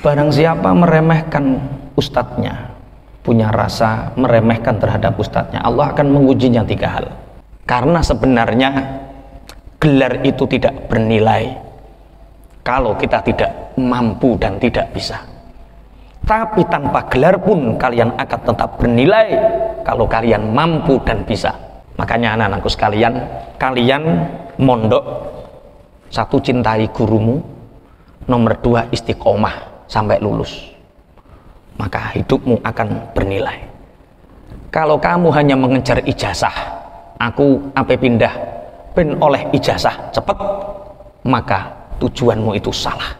Barang siapa meremehkan ustadznya, punya rasa meremehkan terhadap ustadznya, Allah akan mengujinya 3 hal. Karena sebenarnya gelar itu tidak bernilai kalau kita tidak mampu dan tidak bisa. Tapi tanpa gelar pun kalian akan tetap bernilai kalau kalian mampu dan bisa. Makanya anak-anakku sekalian, kalian mondok, 1 cintai gurumu, nomor 2 istiqomah sampai lulus, maka hidupmu akan bernilai. Kalau kamu hanya mengejar ijazah, aku ape pindah ben oleh ijazah cepet, maka tujuanmu itu salah,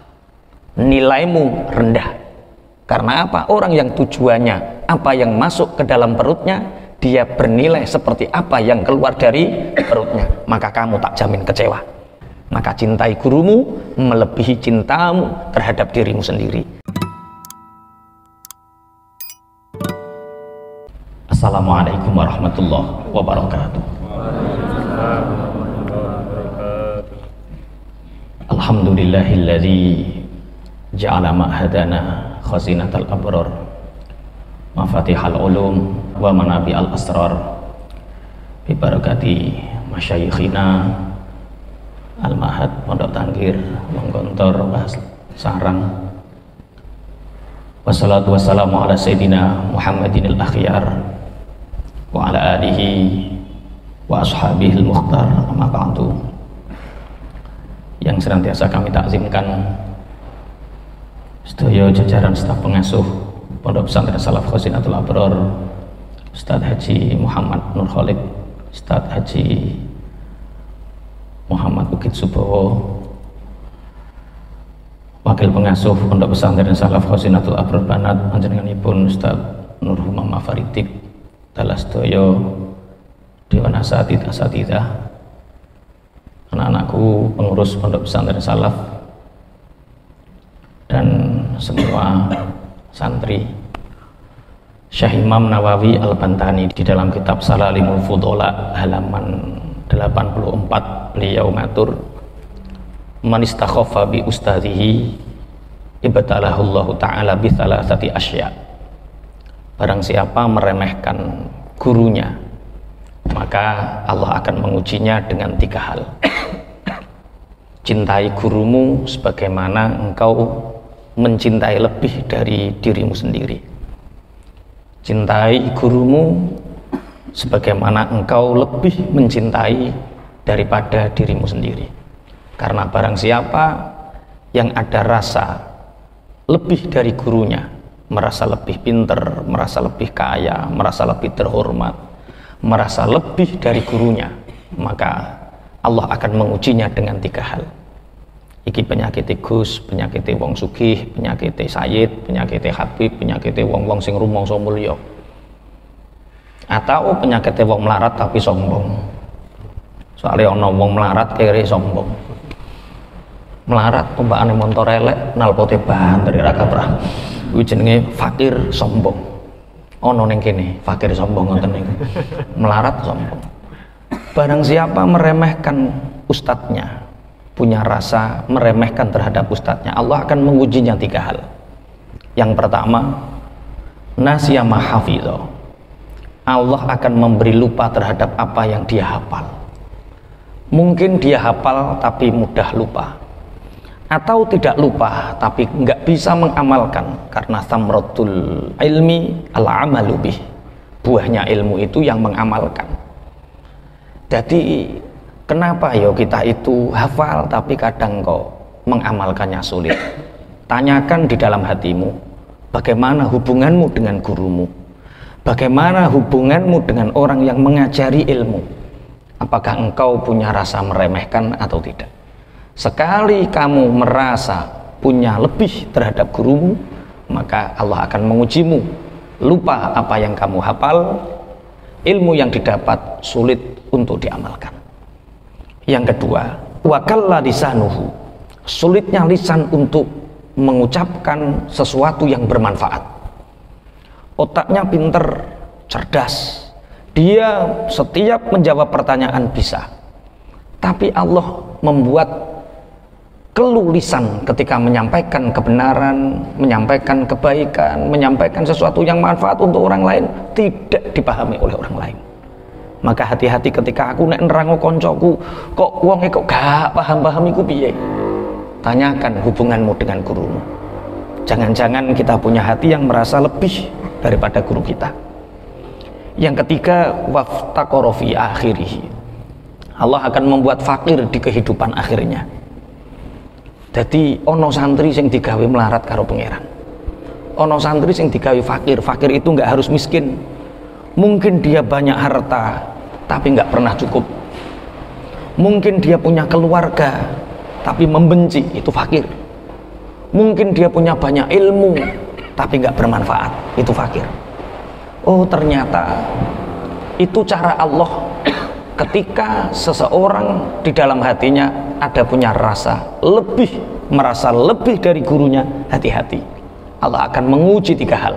nilaimu rendah. Karena apa? Orang yang tujuannya apa yang masuk ke dalam perutnya, dia bernilai seperti apa yang keluar dari perutnya, maka kamu tak jamin kecewa. Maka cintai gurumu melebihi cintamu terhadap dirimu sendiri. Assalamualaikum warahmatullahi wabarakatuh. Alhamdulillahilladzi ja'ala ma'hadana khazinatal abrar mafatihal ulum wa manabi'al asrar bi barakati masyayikhina Al-Mahad Pondok Tangkir Menggontor Sarang. Wassalatu wassalamu ala sayyidina Muhammadin al-akhyar wa ala alihi wa ashabihi al-mukhtar, amma ba'du. Yang senantiasa kami takzimkan sedaya jajaran staf pengasuh Pondok Pesantren Salaf Khazinatul Abrar, Ustadz Haji Muhammad Nur Khalid, Ustadz Haji Muhammad Bukit Subowo, Wakil Pengasuh Pondok Pesantren Salaf Khazinatul Abrar Banat, panjenenganipun Ustaz Nur Humamah Faridib, dalas sedaya Dewan Asatidzah, anak-anakku pengurus Pondok Pesantren Salaf, dan semua santri. Syekh Imam Nawawi Al-Bantani di dalam kitab Salalimul Fudola halaman 84 beliau matur, man istakhaffa bi ustadzihi ibtalahullahu ta'ala bi thalathati asya. Barang siapa meremehkan gurunya, maka Allah akan mengujinya dengan 3 hal. Cintai gurumu sebagaimana engkau mencintai lebih dari dirimu sendiri. Cintai gurumu sebagaimana engkau lebih mencintai daripada dirimu sendiri. Karena barang siapa yang ada rasa lebih dari gurunya, merasa lebih pinter, merasa lebih kaya, merasa lebih terhormat, merasa lebih dari gurunya, maka Allah akan mengujinya dengan 3 hal. Iki penyakit Gus, penyakit wong sugih, penyakit Sayyid, penyakit Habib, penyakit wong-wong sing rumangsa mulya. Atau penyakit wong melarat tapi sombong. Soalnya ana wong melarat kere sombong. Melarat tumbakane montor elek nalpote banter ra kaprah. Kuwi jenenge fakir sombong. Ana ning kene fakir sombong ngoten niku. Melarat sombong. Barang siapa meremehkan ustadznya, punya rasa meremehkan terhadap ustadznya, Allah akan mengujinya 3 hal. Yang pertama, nasiya ma hafidha. Allah akan memberi lupa terhadap apa yang dia hafal. Mungkin dia hafal tapi mudah lupa, atau tidak lupa tapi nggak bisa mengamalkan, karena samratul ilmi al-amalu bih, buahnya ilmu itu yang mengamalkan. Jadi kenapa ya kita itu hafal tapi kadang kok mengamalkannya sulit? Tanyakan di dalam hatimu, bagaimana hubunganmu dengan gurumu? Bagaimana hubunganmu dengan orang yang mengajari ilmu? Apakah engkau punya rasa meremehkan atau tidak? Sekali kamu merasa punya lebih terhadap gurumu, maka Allah akan mengujimu. Lupa apa yang kamu hafal, ilmu yang didapat sulit untuk diamalkan. Yang kedua, wakalla lisanuhu, sulitnya lisan untuk mengucapkan sesuatu yang bermanfaat. Otaknya pinter, cerdas, dia setiap menjawab pertanyaan bisa, tapi Allah membuat keluh lisan ketika menyampaikan kebenaran, menyampaikan kebaikan, menyampaikan sesuatu yang manfaat untuk orang lain tidak dipahami oleh orang lain. Maka hati-hati ketika aku nek nerango koncoku kok wonge kok gak paham-paham iku piye. Tanyakan hubunganmu dengan gurumu. Jangan-jangan kita punya hati yang merasa lebih daripada guru kita. Yang ketiga, waftaqara fi akhirih. Allah akan membuat fakir di kehidupan akhirnya. Jadi ono santri sing digawe melarat karo pangeran. Ono santri sing digawe fakir. Fakir itu nggak harus miskin. Mungkin dia banyak harta tapi nggak pernah cukup. Mungkin dia punya keluarga tapi membenci, itu fakir. Mungkin dia punya banyak ilmu tapi nggak bermanfaat, itu fakir. Oh, ternyata itu cara Allah ketika seseorang di dalam hatinya ada punya merasa lebih dari gurunya. Hati-hati, Allah akan menguji 3 hal.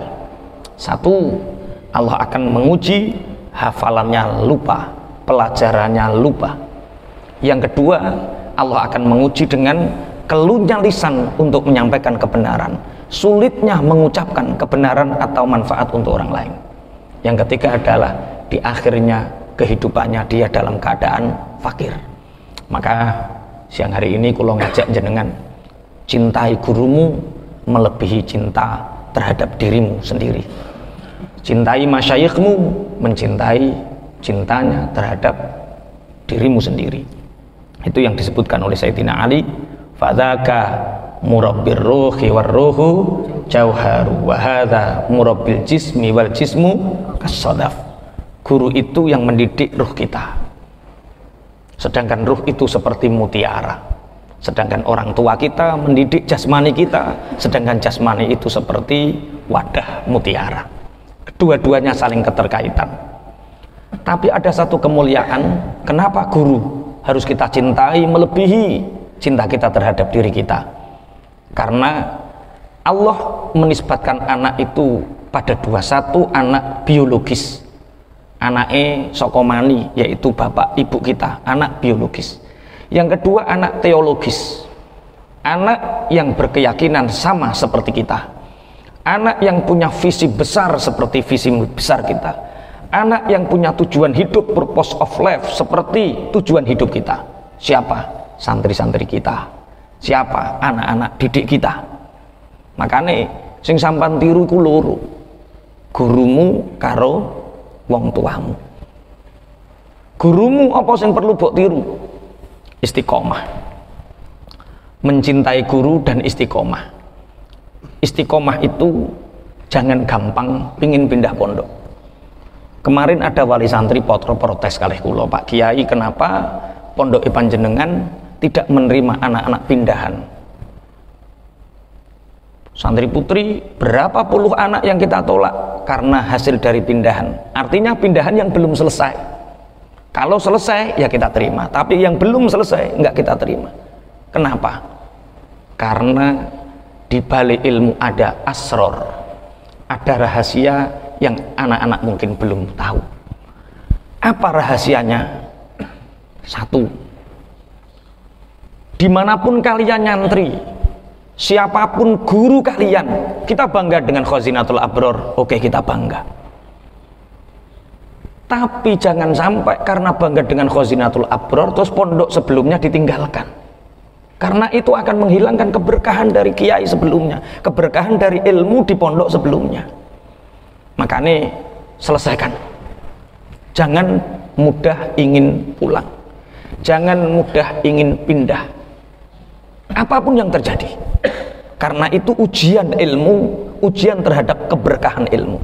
1, Allah akan menguji hafalannya lupa, pelajarannya lupa. Yang kedua, Allah akan menguji dengan keluhnya lisan untuk menyampaikan kebenaran, sulitnya mengucapkan kebenaran atau manfaat untuk orang lain. Yang ketiga adalah di akhirnya kehidupannya dia dalam keadaan fakir. Maka siang hari ini kula ngajak jenengan, cintai gurumu melebihi cinta terhadap dirimu sendiri. Cintai masyayikhmu mencintai cintanya terhadap dirimu sendiri. Itu yang disebutkan oleh Sayyidina Ali, fadzaka murabbir ruhi war ruhu jauharu wa hadza murabbil jismi wal jismu kasadaf. Guru itu yang mendidik ruh kita, sedangkan ruh itu seperti mutiara. Sedangkan orang tua kita mendidik jasmani kita, sedangkan jasmani itu seperti wadah mutiara. Kedua-duanya saling keterkaitan. Tapi ada satu kemuliaan, kenapa guru harus kita cintai melebihi cinta kita terhadap diri kita? Karena Allah menisbatkan anak itu pada 2. 1, anak biologis, anake sokomani, yaitu bapak ibu kita, anak biologis. Yang kedua, anak teologis, anak yang berkeyakinan sama seperti kita, anak yang punya visi besar seperti visi besar kita, anak yang punya tujuan hidup, purpose of life seperti tujuan hidup kita. Siapa? Santri-santri kita. Siapa? Anak-anak didik kita. Makanya sing sampan tiru iku loro, gurumu karo wong tuamu. Gurumu apa sing perlu mbok tiru? Istiqomah, mencintai guru dan istiqomah. Istiqomah itu jangan gampang pingin pindah pondok. Kemarin ada wali santri protes kalih kula, Pak Kiai, kenapa pondok panjenengan tidak menerima anak-anak pindahan? Santri putri berapa puluh anak yang kita tolak karena hasil dari pindahan. Artinya pindahan yang belum selesai. Kalau selesai ya kita terima, tapi yang belum selesai enggak kita terima. Kenapa? Karena di balik ilmu ada asror, ada rahasia yang anak-anak mungkin belum tahu. Apa rahasianya? 1, dimanapun kalian nyantri, siapapun guru kalian, kita bangga dengan khazinatul abror. Oke, kita bangga. Tapi jangan sampai karena bangga dengan khazinatul abror terus pondok sebelumnya ditinggalkan. Karena itu akan menghilangkan keberkahan dari kiai sebelumnya, keberkahan dari ilmu di pondok sebelumnya. Makanya selesaikan. Jangan mudah ingin pulang, jangan mudah ingin pindah, apapun yang terjadi. Karena itu ujian ilmu, ujian terhadap keberkahan ilmu.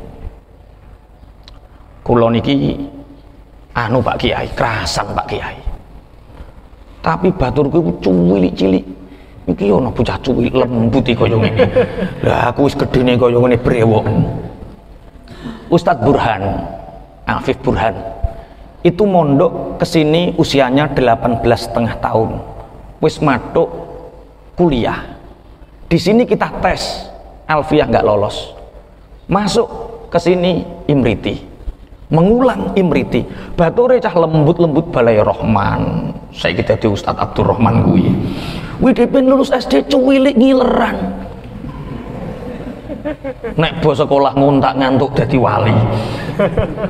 Kula niki Pak Kiai, kerasan Pak Kiai. Tapi baturku iku cilik-cilik. Iki ana bocah cuwil lembut kaya ngene. Lah aku wis gedene kaya ngene brewok. Ustadz Burhan, Afif Burhan, itu mondok kesini usianya 18,5 tahun. Wis maduk kuliah. Di sini kita tes, Alfiah nggak lolos. Masuk ke sini Imriti. Mengulang Imriti, bature cah lembut-lembut balai Rahman. Saya kita di Ustadz Abdurrahman kuwi. WDP lulus SD cuwilik ngileran. Nek bos sekolah nguntak ngantuk dadi wali.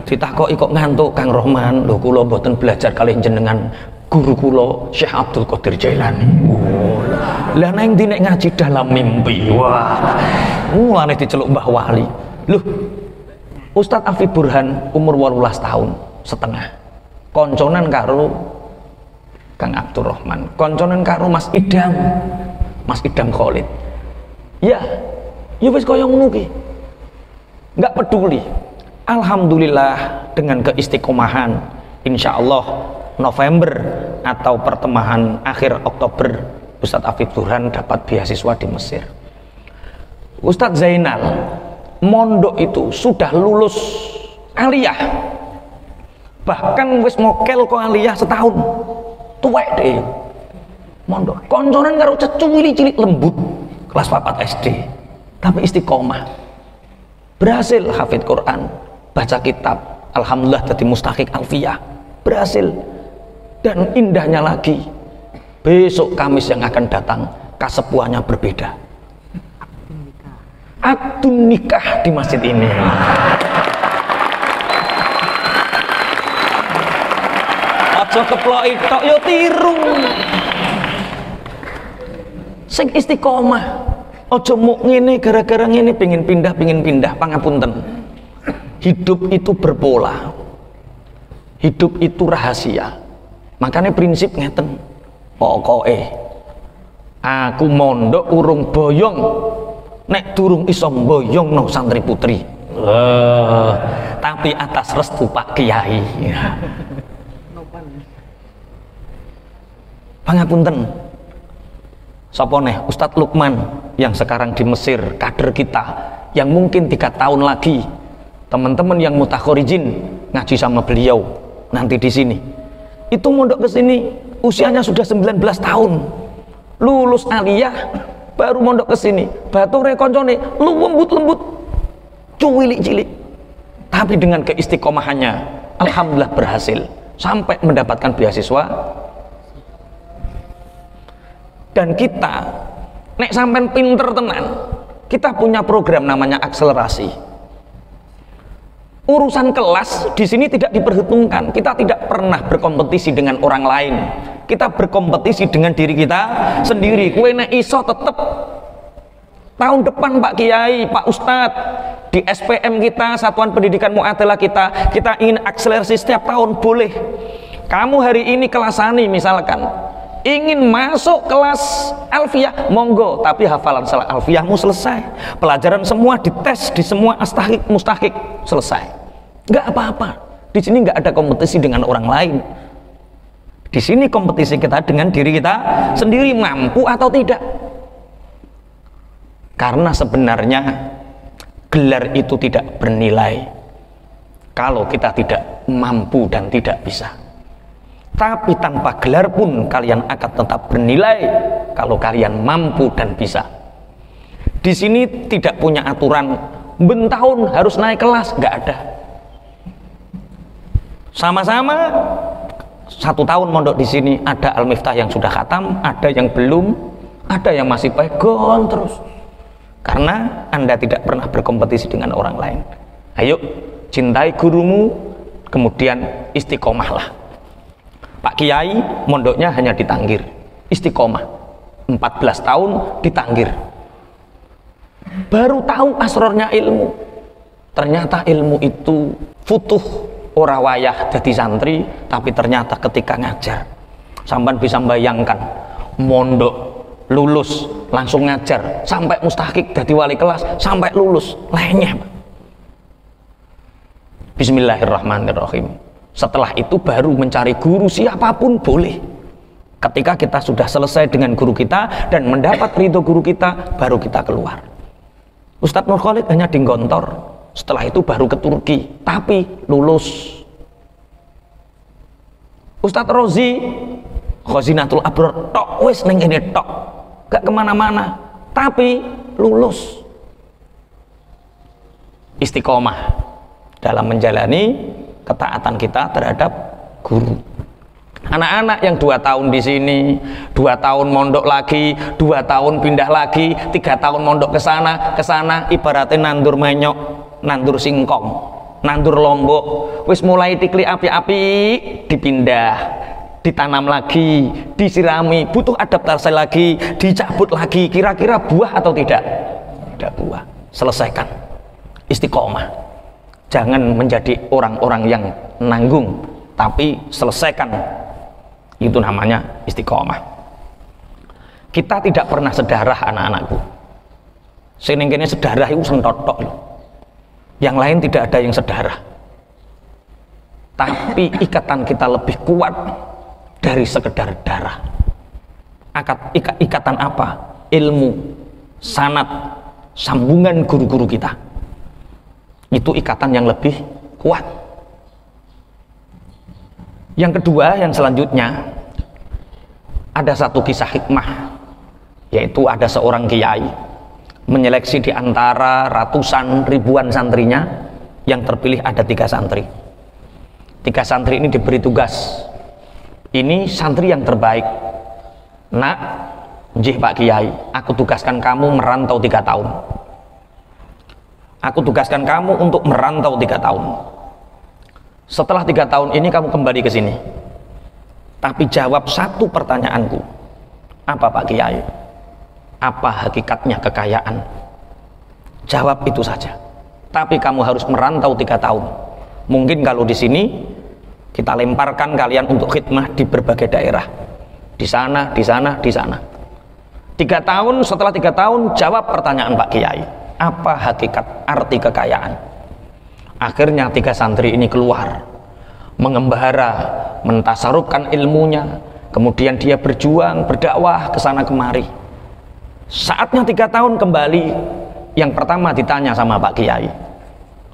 Ditakoki kok ngantuk Kang Rohman, lho kula mboten belajar kalih jenengan guru kula Syekh Abdul Qadir Jailani. Lah nang ndi nek ngaji dalam mimpi. Wah. Mulane diceluk Mbah Wali. Loh. Ustadz Afi Burhan umur 18 tahun setengah. Konconan karo Kang Abdurrahman, konconan karo Mas Idam Khalid. Ya wis kaya ngono ki. Enggak peduli. Alhamdulillah dengan keistiqomahan, insya Allah November atau pertengahan akhir Oktober Ustadz Afif Burhan dapat beasiswa di Mesir. Ustadz Zainal mondok itu sudah lulus aliyah, bahkan wis mokel ko aliyah setahun, tuwek deh mondok. Konconan karo cilik lembut kelas 4 SD, tapi istiqomah, berhasil hafid Quran, baca kitab, alhamdulillah jadi mustahik alfiyah, berhasil. Dan indahnya lagi, besok Kamis yang akan datang kasepuhannya berbeda, akad nikah di masjid ini. Aja keploki tok yo tiru. Sing istiqomah. Aja muk ngene gara-gara ngene pengin pindah pangapunten. Hidup itu berpola. Hidup itu rahasia. Makanya prinsip ngeten. Pokoke aku mondok urung boyong. Nek durung iso mboyongno santri putri. Tapi atas restu Pak Kiai. Pangapunten. Sapa neh Ustadz Lukman yang sekarang di Mesir, kader kita yang mungkin 3 tahun lagi teman-teman yang mutakhorijin ngaji sama beliau nanti di sini. Itu mondok ke sini usianya sudah 19 tahun. Lulus aliyah baru mondok ke sini. Bature koncone lu lembut-lembut, cilik-cilik. Tapi dengan keistiqomahannya alhamdulillah berhasil sampai mendapatkan beasiswa. Dan kita nek sampean pinter tenan, kita punya program namanya akselerasi. Urusan kelas di sini tidak diperhitungkan. Kita tidak pernah berkompetisi dengan orang lain. Kita berkompetisi dengan diri kita sendiri. Kowe nek iso tetep tahun depan Pak Kiai, Pak Ustadz, di SPM kita, Satuan Pendidikan Mu'adalah kita ingin akselerasi setiap tahun, boleh. Kamu hari ini kelas Sani misalkan, ingin masuk kelas alfiyah, monggo, tapi hafalan salah alfiyahmu selesai, pelajaran semua dites di semua astahik mustahik selesai, nggak apa-apa. Di sini nggak ada kompetisi dengan orang lain. Di sini kompetisi kita dengan diri kita sendiri, mampu atau tidak. Karena sebenarnya gelar itu tidak bernilai kalau kita tidak mampu dan tidak bisa. Tapi tanpa gelar pun kalian akan tetap bernilai kalau kalian mampu dan bisa. Di sini tidak punya aturan bentahun harus naik kelas, nggak ada. Sama-sama 1 tahun mondok di sini, ada Al-Miftah yang sudah khatam, ada yang belum, ada yang masih pegon terus. Karena Anda tidak pernah berkompetisi dengan orang lain. Ayo, cintai gurumu, kemudian istiqomahlah. Pak Kiai mondoknya hanya di Tanggir, istiqomah 14 tahun di Tanggir. Baru tahu asrornya ilmu. Ternyata ilmu itu futuh ora wayah jadi santri, tapi ternyata ketika ngajar sampean bisa membayangkan mondok lulus langsung ngajar sampai mustahik jadi wali kelas sampai lulus lainnya. Bismillahirrahmanirrahim. Setelah itu baru mencari guru siapapun boleh. Ketika kita sudah selesai dengan guru kita dan mendapat ridho guru kita, baru kita keluar. Ustadz Nur Khalid hanya di Gontor. Setelah itu baru ke Turki, tapi lulus. Ustadz Rozi Khazinatul Abror tok wis ning ini tok, gak kemana-mana, tapi lulus. Istiqomah dalam menjalani ketaatan kita terhadap guru. Anak-anak yang 2 tahun di sini, 2 tahun mondok lagi, 2 tahun pindah lagi, 3 tahun mondok ke sana, ibaratnya nandur menyok, nandur singkong, nandur lombok, wis mulai tikli api-api, dipindah, ditanam lagi, disirami, butuh adaptasi lagi, dicabut lagi, kira-kira buah atau tidak? Tidak buah. Selesaikan. Istiqomah. Jangan menjadi orang-orang yang nanggung, tapi selesaikan. Itu namanya istiqomah. Kita tidak pernah sedarah anak-anakku. Senengkene sedarah itu sentotok loh. Yang lain tidak ada yang sedarah. Tapi ikatan kita lebih kuat dari sekedar darah. Ikatan apa? Ilmu, sanad, sambungan guru-guru kita. Itu ikatan yang lebih kuat. Yang kedua, yang selanjutnya, ada satu kisah hikmah, yaitu ada seorang kiai menyeleksi di antara ratusan ribuan santrinya, yang terpilih ada 3 santri. 3 santri ini diberi tugas, ini santri yang terbaik. Nak, njih Pak Kiai, aku tugaskan kamu merantau 3 tahun. Aku tugaskan kamu untuk merantau 3 tahun. Setelah 3 tahun ini kamu kembali ke sini. Tapi jawab satu pertanyaanku. Apa Pak Kiai? Apa hakikatnya kekayaan? Jawab itu saja. Tapi kamu harus merantau 3 tahun. Mungkin kalau di sini kita lemparkan kalian untuk khidmah di berbagai daerah. Di sana, di sana, di sana. 3 tahun, setelah 3 tahun jawab pertanyaan Pak Kiai. Apa hakikat arti kekayaan? Akhirnya 3 santri ini keluar, mengembara, mentasarufkan ilmunya, kemudian dia berjuang, berdakwah ke sana kemari. Saatnya 3 tahun kembali, yang pertama ditanya sama Pak Kiai,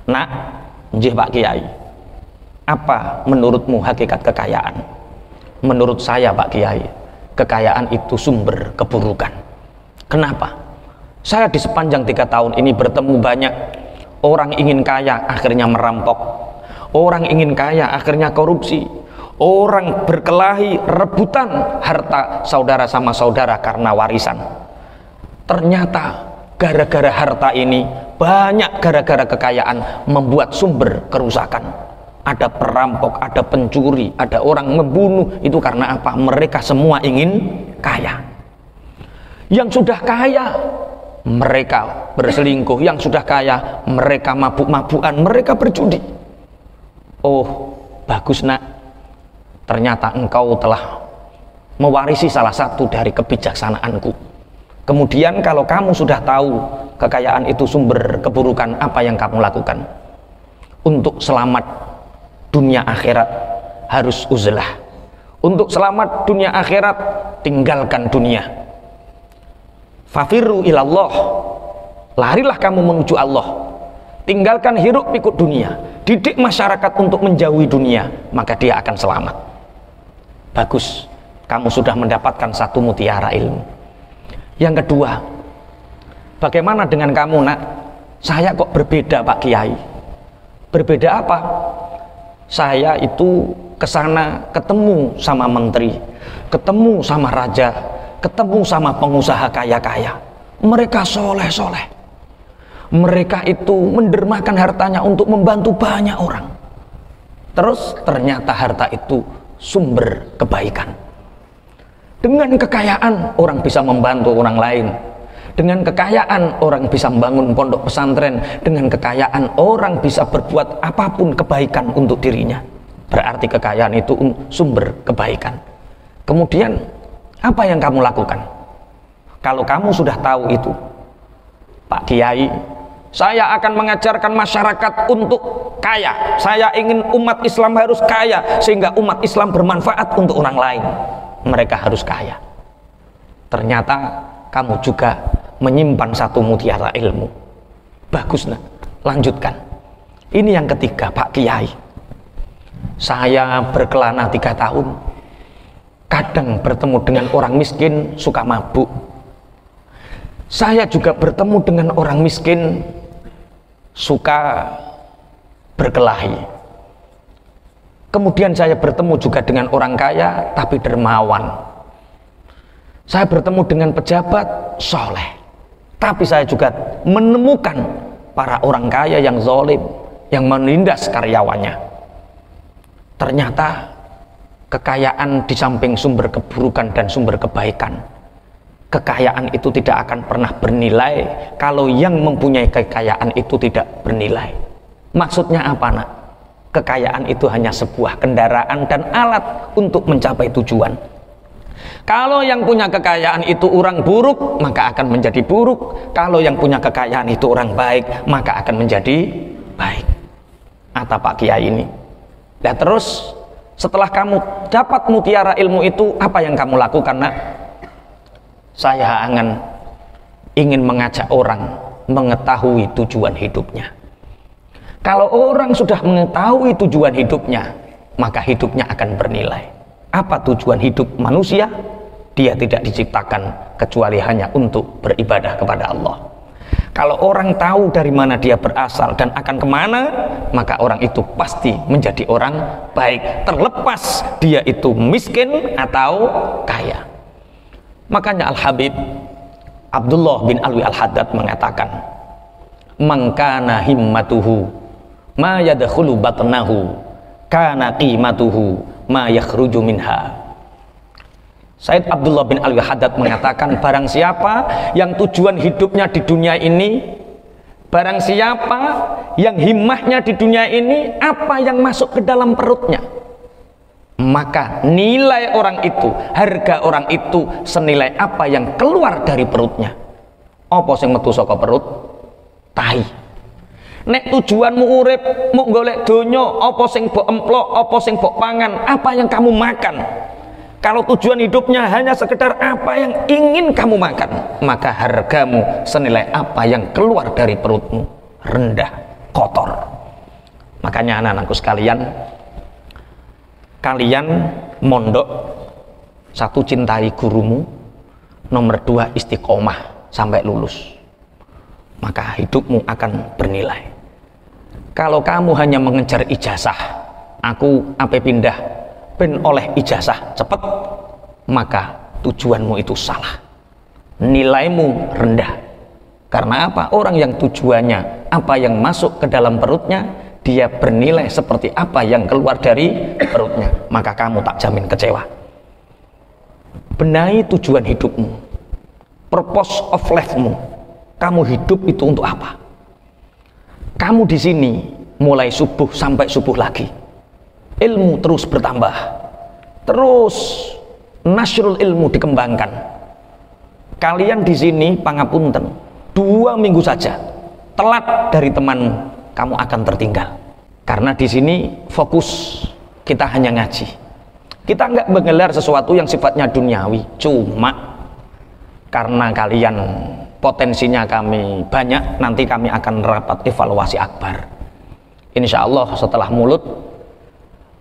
nak, njih Pak Kiai, apa menurutmu hakikat kekayaan? Menurut saya Pak Kiai, kekayaan itu sumber keburukan. Kenapa? Saya di sepanjang 3 tahun ini bertemu banyak orang ingin kaya akhirnya merampok, orang ingin kaya akhirnya korupsi, orang berkelahi rebutan harta saudara sama saudara karena warisan. Ternyata gara-gara harta ini, banyak gara-gara kekayaan membuat sumber kerusakan. Ada perampok, ada pencuri, ada orang membunuh. Itu karena apa? Mereka semua ingin kaya. Yang sudah kaya mereka berselingkuh, yang sudah kaya mereka mabuk-mabukan, mereka berjudi. Oh, bagus nak, ternyata engkau telah mewarisi salah satu dari kebijaksanaanku. Kemudian kalau kamu sudah tahu kekayaan itu sumber keburukan, apa yang kamu lakukan? Untuk selamat dunia akhirat harus uzlah. Untuk selamat dunia akhirat tinggalkan dunia. Fafirru ilallah, larilah kamu menuju Allah. Tinggalkan hiruk pikuk dunia, didik masyarakat untuk menjauhi dunia, maka dia akan selamat. Bagus, kamu sudah mendapatkan satu mutiara ilmu. Yang kedua, bagaimana dengan kamu nak? Saya kok berbeda Pak Kiai. Berbeda apa? Saya itu kesana ketemu sama menteri, ketemu sama raja, ketemu sama pengusaha kaya-kaya. Mereka soleh-soleh. Mereka itu mendermakan hartanya untuk membantu banyak orang. Terus ternyata harta itu sumber kebaikan. Dengan kekayaan orang bisa membantu orang lain. Dengan kekayaan orang bisa membangun pondok pesantren. Dengan kekayaan orang bisa berbuat apapun kebaikan untuk dirinya. Berarti kekayaan itu sumber kebaikan. Kemudian apa yang kamu lakukan? Kalau kamu sudah tahu itu, Pak Kiai, saya akan mengajarkan masyarakat untuk kaya. Saya ingin umat Islam harus kaya, sehingga umat Islam bermanfaat untuk orang lain. Mereka harus kaya. Ternyata kamu juga menyimpan satu mutiara ilmu. Bagus nak, lanjutkan. Ini yang ketiga Pak Kiai. Saya berkelana 3 tahun. Kadang bertemu dengan orang miskin suka mabuk. Saya juga bertemu dengan orang miskin suka berkelahi. Kemudian saya bertemu juga dengan orang kaya tapi dermawan. Saya bertemu dengan pejabat soleh, tapi saya juga menemukan para orang kaya yang zalim, yang menindas karyawannya. Ternyata kekayaan di samping sumber keburukan dan sumber kebaikan, kekayaan itu tidak akan pernah bernilai kalau yang mempunyai kekayaan itu tidak bernilai. Maksudnya apa, nak? Kekayaan itu hanya sebuah kendaraan dan alat untuk mencapai tujuan. Kalau yang punya kekayaan itu orang buruk, maka akan menjadi buruk. Kalau yang punya kekayaan itu orang baik, maka akan menjadi baik. Kata Pak Kiai ini. Dan terus setelah kamu dapat mutiara ilmu itu, apa yang kamu lakukan, nak? Saya ingin mengajak orang mengetahui tujuan hidupnya. Kalau orang sudah mengetahui tujuan hidupnya, maka hidupnya akan bernilai. Apa tujuan hidup manusia? Dia tidak diciptakan kecuali hanya untuk beribadah kepada Allah. Kalau orang tahu dari mana dia berasal dan akan kemana, maka orang itu pasti menjadi orang baik, terlepas dia itu miskin atau kaya. Makanya Al-Habib Abdullah bin Alwi Al-Haddad mengatakan, "Man kana himmatuhu ma yadkhulu batnahu kana qimatuhu ma yakhruju minha." Said Abdullah bin Alwi Al-Haddad mengatakan, barang siapa yang tujuan hidupnya di dunia ini, barang siapa yang himmahnya di dunia ini apa yang masuk ke dalam perutnya, maka nilai orang itu, harga orang itu senilai apa yang keluar dari perutnya. Apa sing metu saka perut? Tai. Nek tujuanmu urip mau golek donya, apa sing mbok emplok, apa sing mbok pangan, apa yang kamu makan. Kalau tujuan hidupnya hanya sekedar apa yang ingin kamu makan, maka hargamu senilai apa yang keluar dari perutmu, rendah, kotor. Makanya anak-anakku sekalian, kalian mondok, satu, cintai gurumu, nomor dua, istiqomah sampai lulus, maka hidupmu akan bernilai. Kalau kamu hanya mengejar ijazah, aku apa pindah ben oleh ijazah cepet, maka tujuanmu itu salah, nilaimu rendah. Karena apa? Orang yang tujuannya apa yang masuk ke dalam perutnya, dia bernilai seperti apa yang keluar dari perutnya, maka kamu tak jamin kecewa. Benahi tujuan hidupmu, purpose of life-mu. Kamu hidup itu untuk apa? Kamu di sini mulai subuh sampai subuh lagi, ilmu terus bertambah, terus nasrul ilmu dikembangkan. Kalian di sini pangapunten, 2 minggu saja telat dari teman, kamu akan tertinggal. Karena di sini fokus kita hanya ngaji. Kita nggak menggelar sesuatu yang sifatnya duniawi, cuma karena kalian potensinya kami banyak, nanti kami akan rapat evaluasi akbar. Insya Allah setelah mulut,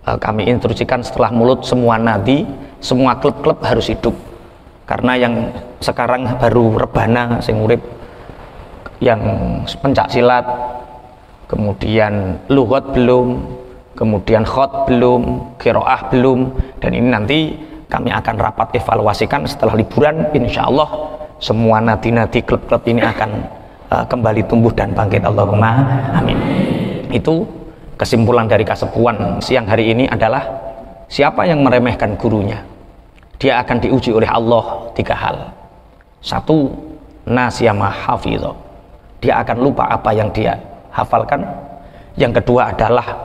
kami instruksikan setelah mulut semua nadi, semua klub-klub harus hidup. Karena yang sekarang baru rebana sing urip, yang pencak silat, kemudian lughat belum, kemudian khot belum, qiraah belum, dan ini nanti kami akan rapat evaluasikan setelah liburan. Insya Allah semua nadi-nadi klub-klub ini akan kembali tumbuh dan bangkit. Allahumma amin. Itu kesimpulan dari kasepuan siang hari ini adalah, siapa yang meremehkan gurunya, dia akan diuji oleh Allah 3 hal. 1, nasiyama hafidho, dia akan lupa apa yang dia hafalkan. Yang kedua adalah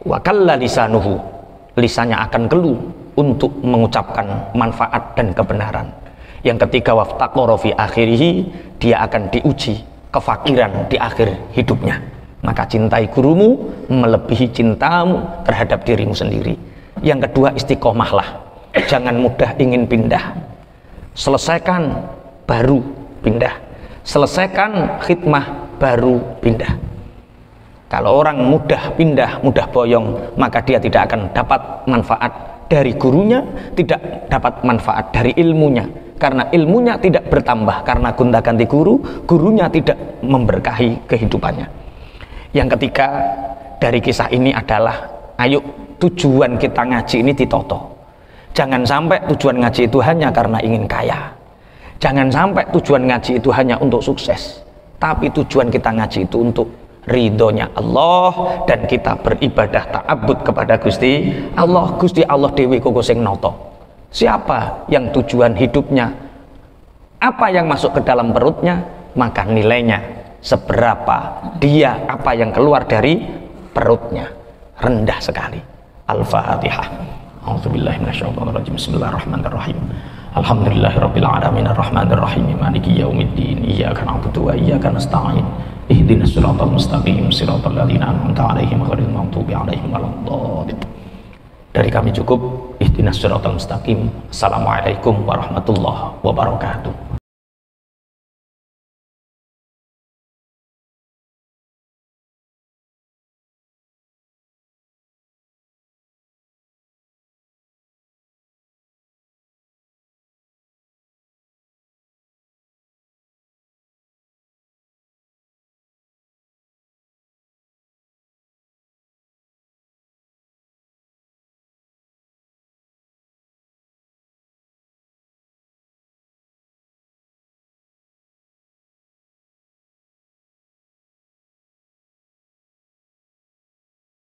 wakalla lisanuhu, lisannya akan keluh untuk mengucapkan manfaat dan kebenaran. Yang ketiga waftaqara fi akhirih, dia akan diuji kefakiran di akhir hidupnya. Maka cintai gurumu melebihi cintamu terhadap dirimu sendiri. Yang kedua, istiqomahlah, jangan mudah ingin pindah. Selesaikan baru pindah, selesaikan khidmah baru pindah. Kalau orang mudah pindah, mudah boyong, maka dia tidak akan dapat manfaat dari gurunya, tidak dapat manfaat dari ilmunya. Karena ilmunya tidak bertambah karena gonta-ganti guru, gurunya tidak memberkahi kehidupannya. Yang ketiga dari kisah ini adalah, ayo tujuan kita ngaji ini ditoto. Jangan sampai tujuan ngaji itu hanya karena ingin kaya. Jangan sampai tujuan ngaji itu hanya untuk sukses. Tapi tujuan kita ngaji itu untuk ridhonya Allah, dan kita beribadah ta'abbud kepada Gusti Allah. Gusti Allah dewi koko sing noto. Siapa yang tujuan hidupnya apa yang masuk ke dalam perutnya, maka nilainya seberapa dia apa yang keluar dari perutnya. Rendah sekali. Al-Fatihah. A'udzubillahi minasyaitonirrajim. Bismillahirrahmanirrahim. Alhamdulillahirabbil alamin arrahmanir rahim maliki yaumiddin iyyaka na'budu wa iyyaka nasta'in ihdinas siratal mustaqim siratal ladzina an'amta 'alaihim ghairil maghdubi 'alaihim waladdallin. Dari kami cukup. Ihdinas siratal mustaqim. Assalamualaikum warahmatullahi wabarakatuh.